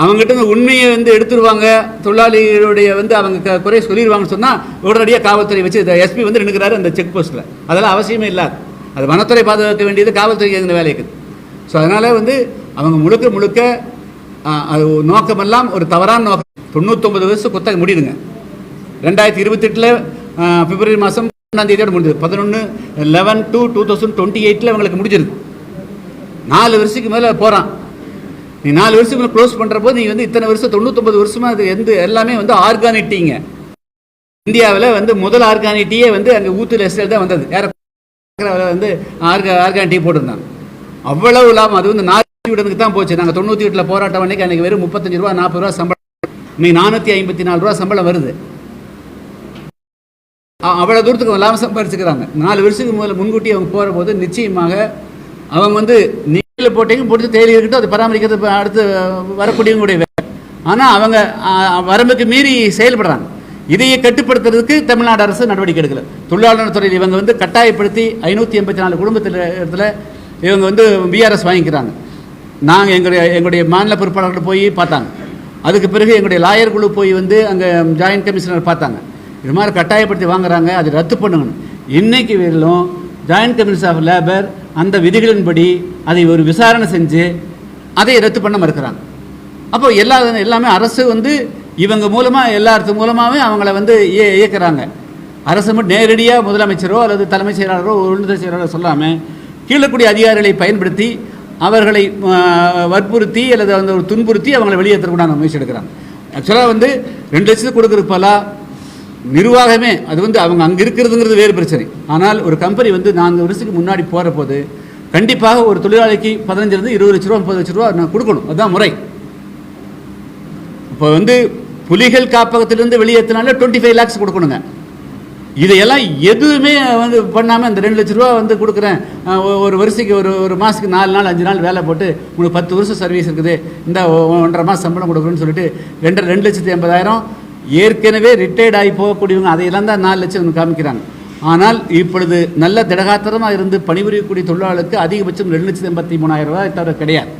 அவங்ககிட்ட உண்மையை வந்து எடுத்துருவாங்க, தொழிலாளிகளுடைய வந்து அவங்க குறை சொல்லிடுவாங்கன்னு சொன்னால் உடனடியாக காவல்துறை வச்சு எஸ்பி வந்து நின்றுக்கிறாரு அந்த செக் போஸ்ட்டில். அதெல்லாம் அவசியமே இல்லாது. அது வனத்துறை பாதுகாக்க வேண்டியது காவல்துறைக்கு எங்கள் வேலை இருக்குது. ஸோ அதனால் வந்து அவங்க முழுக்க அது நோக்கமெல்லாம் ஒரு தவறான நோக்கம். 99 வருஷம் குத்தகை முடியுதுங்க. 2028 பிப்ரவரி மாதம் 1ஆம் தேதியோடு முடிஞ்சது. 11/11/2028 அவங்களுக்கு முடிஞ்சிருக்கு. 4 வருஷத்துக்கு மேலே போகிறான். நீ 4 வருஷத்துக்கு மேலே க்ளோஸ் பண்ணுற போது நீ வந்து இத்தனை வருஷம் 99 வருஷமாக அது எல்லாமே வந்து ஆர்கானிக் டீங்க. இந்தியாவில் வந்து முதல் ஆர்கானிக் டீயே வந்து அங்கே ஊத்தூர் எஸ்டேட் தான் வந்தது. வந்து ஆர்கானிக் டீ போட்டிருந்தாங்க. அவ்வளவு லாபம். அது வந்து நார்த்துக்கு தான் போச்சு. நாங்கள் 98 போராட்டம் அன்றைக்கி வெறும் 35 ரூபா 40 ரூபா சம்பளம். இன்னைக்கு 454 ரூபா சம்பளம் வருது. அவ்வளோ தூரத்துக்கு லாபம் சம்பாதிச்சுக்கிறாங்க. 4 வருஷத்துக்கு முன்கூட்டி அவங்க போகிற போது நிச்சயமாக அவங்க வந்து நீரில் போட்டு தேடி இருக்கட்டும், அதை பராமரிக்கிறது அடுத்து வரக்கூடியவங்களுடைய வேலை. ஆனால் அவங்க வரம்புக்கு மீறி செயல்படுறாங்க. இதையை கட்டுப்படுத்துறதுக்கு தமிழ்நாடு அரசு நடவடிக்கை எடுக்கல. தொழிலாளர் துறையில் இவங்க வந்து கட்டாயப்படுத்தி 584 குடும்பத்தில் இவங்க வந்து பிஆர்எஸ் வாங்கிக்கிறாங்க. நாங்கள் எங்களுடைய மாநில பொறுப்பாளர்கள் போய் பார்த்தாங்க. அதுக்கு பிறகு எங்களுடைய லாயர் குழு போய் வந்து அங்கே ஜாயின்ட் கமிஷனர் பார்த்தாங்க. இது மாதிரி கட்டாயப்படுத்தி வாங்குறாங்க, அதை ரத்து பண்ணுங்கன்னு. இன்றைக்கு வரையிலும் ஜாயின்ட் கமிஷனர் ஆஃப் லேபர் அந்த விதிகளின்படி அதை ஒரு விசாரணை செஞ்சு அதை ரத்து பண்ண மறுக்கிறாங்க. அப்போ எல்லாமே அரசு வந்து இவங்க மூலமாக எல்லாத்து மூலமாகவே அவங்கள வந்து இயக்குறாங்க. அரசு மட்டும் நேரடியாக முதலமைச்சரோ அல்லது தலைமைச் செயலாளரோ உள்துறை செயலாளரோ சொல்லாமல் கீழக்கூடிய அதிகாரிகளை பயன்படுத்தி அவர்களை வற்புறுத்தி அல்லது அந்த ஒரு துன்புறுத்தி அவங்களை வெளியேற்றக்கூடாது முயற்சி எடுக்கிறாங்க. ஆக்சுவலாக வந்து 2 லட்சத்துக்கு கொடுக்குறது போல நிர்வாகமே அது வந்து அவங்க அங்கே இருக்கிறதுங்கிறது வேறு பிரச்சனை. ஆனால் ஒரு கம்பெனி வந்து 4 வருஷத்துக்கு முன்னாடி போகிற போது கண்டிப்பாக ஒரு தொழிலாளிக்கு 15 20 லட்ச ரூபா 30 லட்ச ரூபா நான் கொடுக்கணும். அதுதான் முறை. இப்போ வந்து புலிகள் காப்பகத்திலிருந்து வெளியேற்றினால 25 lakhs கொடுக்கணுங்க. இதையெல்லாம் எதுவுமே வந்து பண்ணாமல் இந்த 2 லட்ச ரூபா வந்து கொடுக்குறேன், ஒரு வருஷத்துக்கு ஒரு மாதத்துக்கு 4 நாள் 5 நாள் வேலை போட்டு உங்களுக்கு 10 வருஷம் சர்வீஸ் இருக்குது, இந்த 1.5 மாதம் சம்பளம் கொடுக்குறேன்னு சொல்லிட்டு 2,80,000 ஏற்கனவே ரிட்டையர்ட் ஆகி போகக்கூடியவங்க அதையெல்லாம் தான் 4 லட்சம் காமிக்கிறாங்க. ஆனால் இப்பொழுது நல்ல திடகாத்திரமாக இருந்து பணிபுரியக்கூடிய தொழிலாளருக்கு அதிகபட்சம் 2,83,000 ரூபாய் தவிர கிடையாது.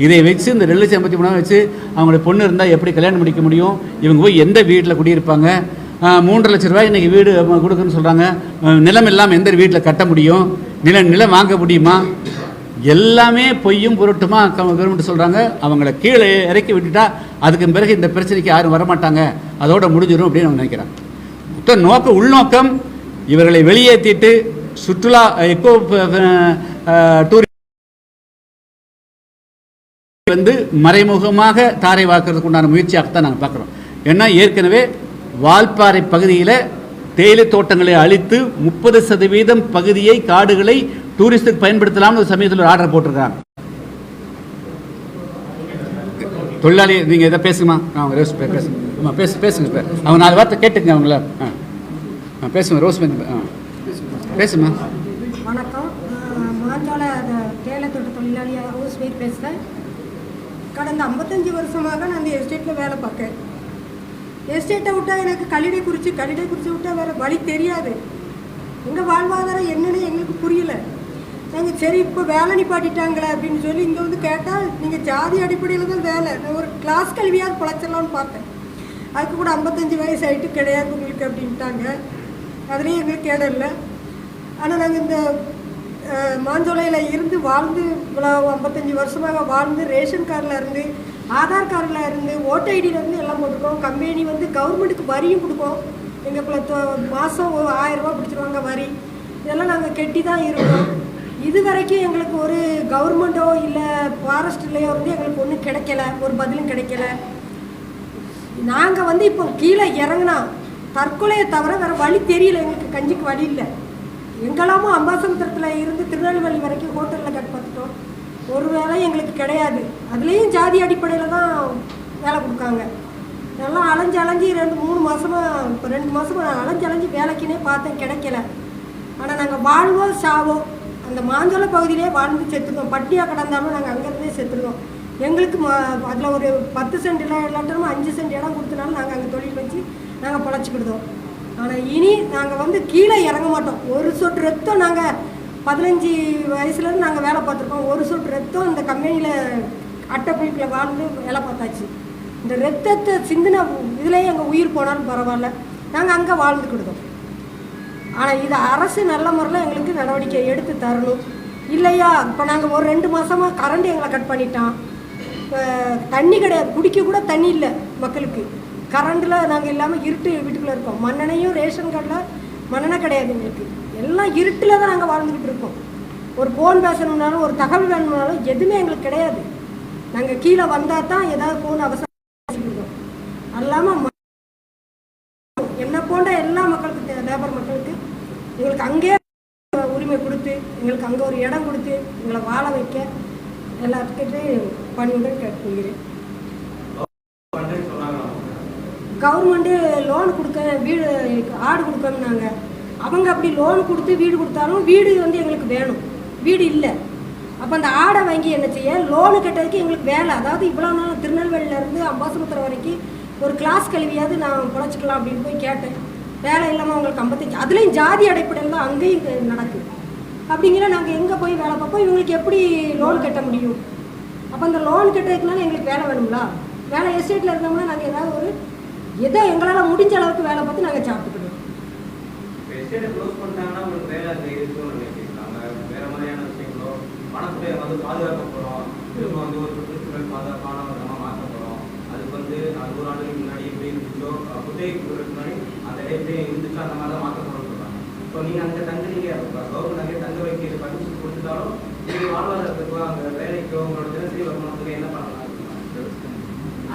இதை வச்சு இந்த 2,83,000 வச்சு அவங்களுடைய பொண்ணு இருந்தால் எப்படி கல்யாணம் முடிக்க முடியும்? இவங்க போய் எந்த வீட்டில் குடியிருப்பாங்க? 3.5 லட்ச ரூபாய் இன்றைக்கி வீடு கொடுக்குன்னு சொல்கிறாங்க. நிலம் இல்லாமல் எந்த வீட்டில் கட்ட முடியும்? நிலம் வாங்க முடியுமா? எல்லாமே பொய்யும் புரட்டுமா கவர்மெண்ட் சொல்கிறாங்க. அவங்கள கீழே இறக்கி விட்டுட்டா அதுக்கு பிறகு இந்த பிரச்சனைக்கு யாரும் வரமாட்டாங்க, அதோட முடிஞ்சிடும் அப்படின்னு அவங்க நினைக்கிறாங்க. உள்நோக்கம் இவர்களை வெளியேற்றிட்டு சுற்றுலா எக்கோ டூரிஸ்ட் வந்து மறைமுகமாக தாரை வாக்குறதுக்கு உண்டான முயற்சியாகத்தான் நாங்கள் பார்க்குறோம். ஏன்னா ஏற்கனவே வால்பாறை பகுதியில் தேயிலை தோட்டங்களை அழித்து 30% பகுதியை காடுகளை டூரிஸ்டுக்கு பயன்படுத்தலாம்னு ஒரு சமயத்தில் ஒரு ஆர்டர் போட்டிருக்காங்க. தொழிலாளி நீங்கள் எதை பேசுமா? பேசுங்க பேசுங்க. அவங்க 4 வார்த்தை கேட்டுங்க அவங்கள. பேசுங்க ரோஸ்மென். பேசுமா. வணக்கம். மாஞ்சோலை தேயிலை தோட்ட தொழிலாளியாக ரோஸ்மென் பேசுகிறேன். கடந்த 55 வருஷமாக நான் அந்த எஸ்டேட்டில் வேலை பார்க்கேன். எஸ்டேட்டை விட்டால் எனக்கு கல்லிடை குறித்து விட்டால் வேறு வழி தெரியாது. எங்கள் வாழ்வாதாரம் என்னன்னு எங்களுக்கு புரியல. நாங்கள் சரி இப்போ வேலை நிப்பாட்டிட்டாங்களே அப்படின்னு சொல்லி இங்கே வந்து கேட்டால் நீங்கள் ஜாதி அடிப்படையில் தான் வேலை, நான் ஒரு கிளாஸ் கல்வியாவது பழச்சிடலான்னு பார்த்தேன். அதுக்கு கூட 55 வயசு ஆகிட்டு கிடையாது உங்களுக்கு அப்படின்ட்டாங்க. அதுலேயும் எங்களுக்கு இடம் இல்லை. ஆனால் நாங்கள் இந்த மாஞ்சோலையில் இருந்து வாழ்ந்து இவ்வளோ 55 வருஷமாக வாழ்ந்து ரேஷன் கார்டில் இருந்து ஆதார் கார்டில் இருந்து ஓட்டர் ஐடியிலேருந்து எல்லாம் போட்டிருக்கோம். கம்பெனி வந்து கவர்மெண்ட்டுக்கு வரியும் கொடுப்போம். எங்கள் மாதம் ஒரு 1000 ரூபா பிடிச்சிருவாங்க வரி. இதெல்லாம் நாங்கள் கெட்டி தான் இருக்கோம். இது வரைக்கும் எங்களுக்கு ஒரு கவர்மெண்ட்டோ இல்லை ஃபாரஸ்ட்லேயோ வந்து எங்களுக்கு ஒன்றும் கிடைக்கல, ஒரு பதிலும் கிடைக்கல. நாங்கள் வந்து இப்போ கீழே இறங்கினா தற்கொலையை தவிர வேறு வழி தெரியல. எங்களுக்கு கஞ்சிக்கு வழி இல்லை. எங்கெல்லாமோ அம்பாசமுத்திரத்தில் இருந்து திருநெல்வேலி வரைக்கும் ஹோட்டலில் கட் பார்த்துட்டோம். ஒரு வேலை எங்களுக்கு கிடையாது. அதுலேயும் ஜாதி அடிப்படையில் தான் வேலை கொடுக்காங்க. நல்லா அலைஞ்சு 2-3 மாதமாக இப்போ 2 மாதமாக அலைஞ்சு வேலைக்குன்னே பார்த்தேன், கிடைக்கல. ஆனால் நாங்கள் வாழ்வோ சாவோ அந்த மாஞ்சோலை பகுதியிலே வாழ்ந்து செத்துருக்கோம். பட்டியாக கிடந்தாலும் நாங்கள் அங்கேருந்தே செத்துருக்கோம். எங்களுக்கு அதில் ஒரு 10 சென்ட் இல்லாட்டமும் 5 சென்ட் இடம் கொடுத்தனாலும் நாங்கள் அங்கே தொழில் வச்சு நாங்கள் பொழைச்சிக்கிடுதோம். ஆனால் இனி நாங்கள் வந்து கீழே இறங்க மாட்டோம். ஒரு சொட்டு ரத்தம் நாங்கள் 15 வயசுலேருந்து நாங்கள் வேலை பார்த்துருக்கோம். ஒரு சொட்டு ரத்தம் இந்த கம்பெனியில் அட்டைப்பொழிப்பில் வாழ்ந்து வேலை பார்த்தாச்சு. இந்த ரத்தத்தை சிந்தின இதுலேயே எங்கள் உயிர் போனாலும் பரவாயில்ல, நாங்கள் அங்கே வாழ்ந்துக்கிடுதோம். ஆனால் இது அரசு நல்ல முறையில் எங்களுக்கு நடவடிக்கை எடுத்து தரணும். இல்லையா இப்போ நாங்கள் ஒரு 2 மாதமாக கரண்ட் எங்களை கட் பண்ணிட்டான். இப்போ தண்ணி கிடையாது, குடிக்க கூட தண்ணி இல்லை மக்களுக்கு. கரண்டில் நாங்கள் இல்லாமல் இருட்டு வீட்டுக்குள்ளே இருக்கோம். மண்ணெண்ணையும் ரேஷன் கார்டில் மண்ணெண்ணெய் கிடையாது எங்களுக்கு. எல்லாம் இருட்டில் தான் நாங்கள் வாழ்ந்துக்கிட்டு இருக்கோம். ஒரு ஃபோன் பேசணுன்னாலும் ஒரு தகவல் வேணும்னாலும் எதுவுமே எங்களுக்கு கிடையாது. நாங்கள் கீழே வந்தால் தான் ஏதாவது ஃபோன் அவசரம் பேசிக்கிட்டோம். அது இல்லாமல் என்ன போன்ற எல்லா மக்களுக்கு லேபர் மக்களுக்கு எங்களுக்கு அங்கேயே உரிமை கொடுத்து எங்களுக்கு அங்கே ஒரு இடம் கொடுத்து எங்களை வாழ வைக்க எல்லாத்துக்கிட்டே பணியுடன் கேட்டுக்கொள்கிறேன். கவர்மெண்ட்டு லோன் கொடுக்க வீடு ஆடு கொடுக்கணுன்னாங்க. அவங்க அப்படி லோன் கொடுத்து வீடு கொடுத்தாலும் வீடு வந்து எங்களுக்கு வேணும், வீடு இல்லை. அப்போ அந்த ஆடை வாங்கி என்ன செய்ய, லோனு கட்டுறதுக்கு எங்களுக்கு வேலை. அதாவது இவ்வளோ நாள் திருநெல்வேலியிலேருந்து அம்பாசமுத்திரம் வரைக்கும் ஒரு கிளாஸ் கல்வியாவது நான் பொழைச்சிக்கலாம் அப்படின்னு போய் கேட்டேன். வேலை இல்லாமல் அவங்களுக்கு 55, அதுலேயும் ஜாதி அடிப்படையில் தான் அங்கேயும் நடக்குது. அப்படிங்கிற நாங்கள் எங்கே போய் வேலை பார்ப்போம், இவங்களுக்கு எப்படி லோன் கட்ட முடியும்? அப்போ அந்த லோன் கட்டுறதுக்குனால எங்களுக்கு வேலை வேணுங்களா? வேலை எஸ்டேட்டில் இருந்தோம்னா நாங்கள் ஏதாவது ஒரு ஏதோ எங்களால் முடிஞ்ச அளவுக்கு வேலை பார்த்து நாங்கள் சாப்பிட்டுக்கணும்.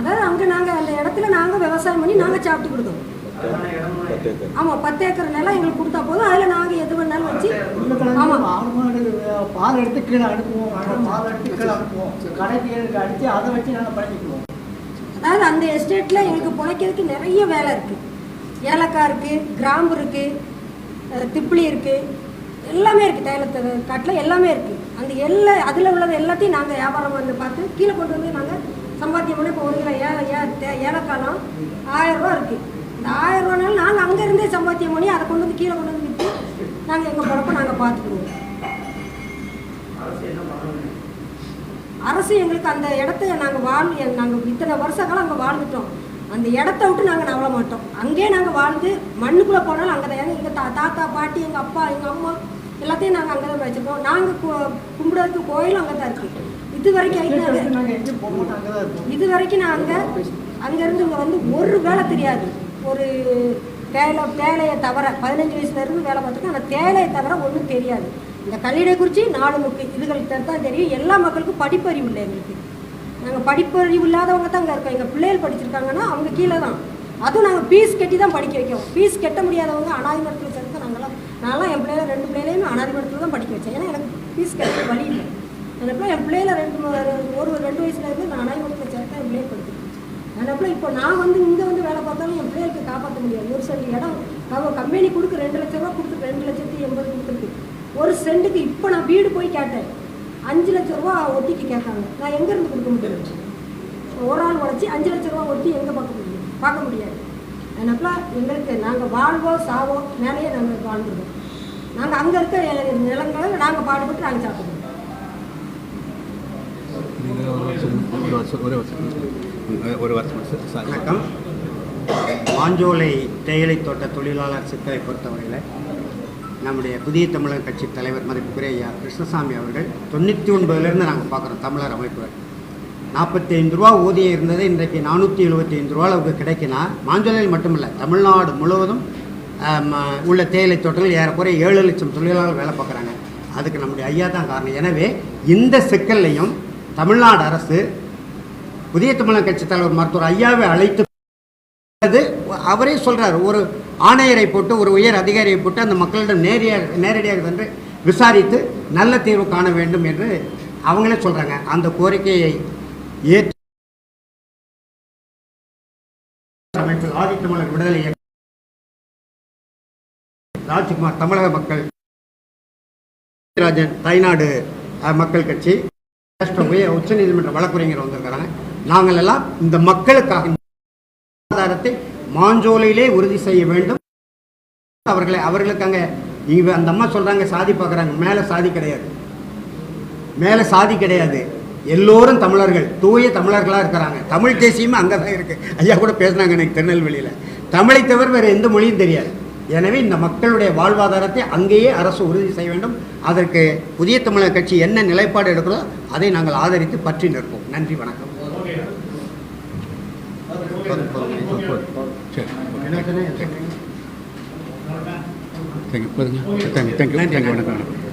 அதாவது அங்கே நாங்கள் அந்த இடத்துல நாங்கள் விவசாயம் பண்ணி நாங்கள் சாப்பிட்டு கொடுத்தோம். ஆமாம், 10 ஏக்கர் நிலம் எங்களுக்கு கொடுத்தா போதும். அதில் நாங்கள் எது வேணாலும் வச்சு ஆமாம் பால் எடுத்து கீழே அனுப்புவோம், பால் எடுத்து கீழே அனுப்புவோம், கடைக்கு அடித்து அதை வச்சு நாங்கள் பண்ணிக்குவோம். அதாவது அந்த எஸ்டேட்டில் எங்களுக்கு பிழைக்கிறதுக்கு நிறைய வேலை இருக்குது. ஏலக்காய் இருக்குது, கிராம்பு இருக்குது, திப்பிலி இருக்குது, எல்லாமே இருக்குது. தைலத்தை காட்டில் எல்லாமே இருக்குது. அந்த அதில் உள்ளது எல்லாத்தையும் நாங்கள் வியாபாரம் வந்து பார்த்து கீழே கொண்டு வந்து நாங்கள் சம்பாத்தியம் பண்ணி இப்போ 1 கிலோ ஏலக்காய்லாம் 1000 ரூபா இருக்குது. இந்த 1000 ரூபானாலும் நாங்கள் அங்கேருந்தே சம்பாத்தியம் பண்ணி அதை கொண்டு வந்து கீழே கொண்டு வந்து விற்று நாங்கள் எங்கள் பொழப்பை நாங்கள் பார்த்துக்குவோம். அரசு எங்களுக்கு அந்த இடத்த நாங்கள் இத்தனை வருஷ காலம் அங்கே வாழ்ந்துட்டோம். அந்த இடத்த விட்டு நாங்கள் நவள மாட்டோம். அங்கேயே நாங்கள் வாழ்ந்து மண்ணுக்குள்ளே போனாலும் அங்கே தான். எங்கள் தாத்தா பாட்டி, எங்கள் அப்பா, எங்கள் அம்மா எல்லாத்தையும் நாங்கள் அங்கே தான் வச்சுருக்கோம். நாங்கள் கும்பிடுறதுக்கு கோயிலும் அங்கே தான் இருக்குது. இது வரைக்கும் நான் அங்கேருந்து இங்கே வந்து ஒரு வேலை தெரியாது. ஒரு தேலையை தவிர 15 வயசுலேருந்து வேலை பார்த்துருக்கேன். அந்த தேலையை தவிர ஒன்றும் தெரியாது. இந்த கல்லிடை குறிச்சி 4 முக்கு இதுகளுக்கு தான் தெரியும். எல்லா மக்களுக்கும் படிப்பறிவு இல்லை எங்களுக்கு. நாங்கள் படிப்பறிவு இல்லாதவங்க தான் அங்கே இருக்கோம். எங்கள் பிள்ளைகள் படிச்சிருக்காங்கன்னா அவங்க கீழே தான். அதுவும் நாங்கள் ஃபீஸ் கட்டி தான் படிக்க வைக்கிறோம். ஃபீஸ் கட்ட முடியாதவங்க அனாதை மடத்தில் சேர்த்து நான்லாம் என் பிள்ளைல 2 பிள்ளைகளையும் அனாதை மடத்தில் தான் படிக்க வச்சேன். ஏன்னா எனக்கு ஃபீஸ் கட்ட வழி இல்லை. எனக்குலாம் என் பிள்ளைல 2 வயசுலேருந்து நான் அனாதை மடத்தில் சேர்த்து என் பிள்ளையை படிக்கிறேன். எனக்குலாம் இப்போ நான் வந்து இங்கே வந்து வேலை பார்த்தாலும் என் பிள்ளைகளுக்கு காப்பாற்ற முடியாது. ஒரு சென்ட் இடம் அவங்க கம்பெனி கொடுக்க 2 லட்ச ரூபா கொடுத்து 2,80,000 கொடுத்துருக்கு. ஒரு சென்ட்டுக்கு இப்போ நான் வீடு போய் கேட்டேன், 5 லட்ச ரூபா ஒட்டிக்கு கேட்காங்க. நான் எங்கேருந்து கொடுக்க முடியாது? ஒரு ஆள் உழைச்சி 5 லட்ச ரூபா ஒட்டி எங்கே பார்க்க முடியாது. எனக்குலாம் எங்களுக்கு நாங்கள் வாழ்வோ சாவோ மேலேயே நாங்கள் வாழ்ந்துருவோம். நாங்கள் அங்கே இருக்க நிலங்களை நாங்கள் பாடுபட்டு நாங்கள் சாப்பிடுவோம். வணக்கம். மாஞ்சோலை தேயிலை தோட்ட தொழிலாளர் சிக்கலை பொறுத்தவரையில் நம்முடைய புதிய தமிழர் கட்சி தலைவர் மதிப்புக்குரிய ஐயா கிருஷ்ணசாமி அவர்கள் 99லேருந்து நாங்கள் பார்க்குறோம். தமிழர் அமைப்புகள் 45 ரூபா ஊதியம் இருந்தது, இன்றைக்கு 475 ரூபா அளவுக்கு கிடைக்கினா மாஞ்சோலையில் மட்டுமில்லை தமிழ்நாடு முழுவதும் உள்ள தேயிலை தோட்டங்கள் ஏறக்குறைய 7 லட்சம் தொழிலாளர்கள் வேலை பார்க்குறாங்க. அதுக்கு நம்முடைய ஐயா தான் காரணம். எனவே இந்த சிக்கல்லையும் தமிழ்நாடு அரசு புதிய தமிழர் கட்சி தலைவர் மருத்துவர் ஐயாவை அழைத்து அவரே சொல்கிறார், ஒரு ஆணையரை போட்டு ஒரு உயர் அதிகாரியை போட்டு அந்த மக்களிடம் நேரடியாக சென்று விசாரித்து நல்ல தீர்வு காண வேண்டும் என்று அவங்களே சொல்கிறாங்க. அந்த கோரிக்கையை ஏற்று அமைப்பில் ஆதித்தமிழர் விடுதலை ராஜ்குமார் தமிழக மக்கள் ராஜன் தாய்நாடு மக்கள் கட்சி உச்ச நீதிமன்ற வழக்குரைஞர் வந்திருக்கிறாங்க. நாங்கள் எல்லாம் இந்த மக்களுக்காக ஆதாரத்தை மாஞ்சோலையிலே உறுதி செய்ய வேண்டும். அவர்களுக்கு அங்கே அந்த அம்மா சொல்றாங்க சாதி பார்க்குறாங்க. மேலே சாதி கிடையாது. எல்லோரும் தமிழர்கள், தூய தமிழர்களாக இருக்கிறாங்க. தமிழ் தேசியமே அங்கே தான் இருக்கு. ஐயா கூட பேசுனாங்க எனக்கு திருநெல்வேலியில். தமிழை தவிர வேறு எந்த மொழியும் தெரியாது. எனவே இந்த மக்களுடைய வாழ்வாதாரத்தை அங்கேயே அரசு உறுதி செய்ய வேண்டும். அதற்கு புதிய தமிழர் கட்சி என்ன நிலைப்பாடு எடுக்கிறதோ அதை நாங்கள் ஆதரித்து பற்றி நிற்போம். நன்றி, வணக்கம். தேங்க்யூ, வணக்கம்.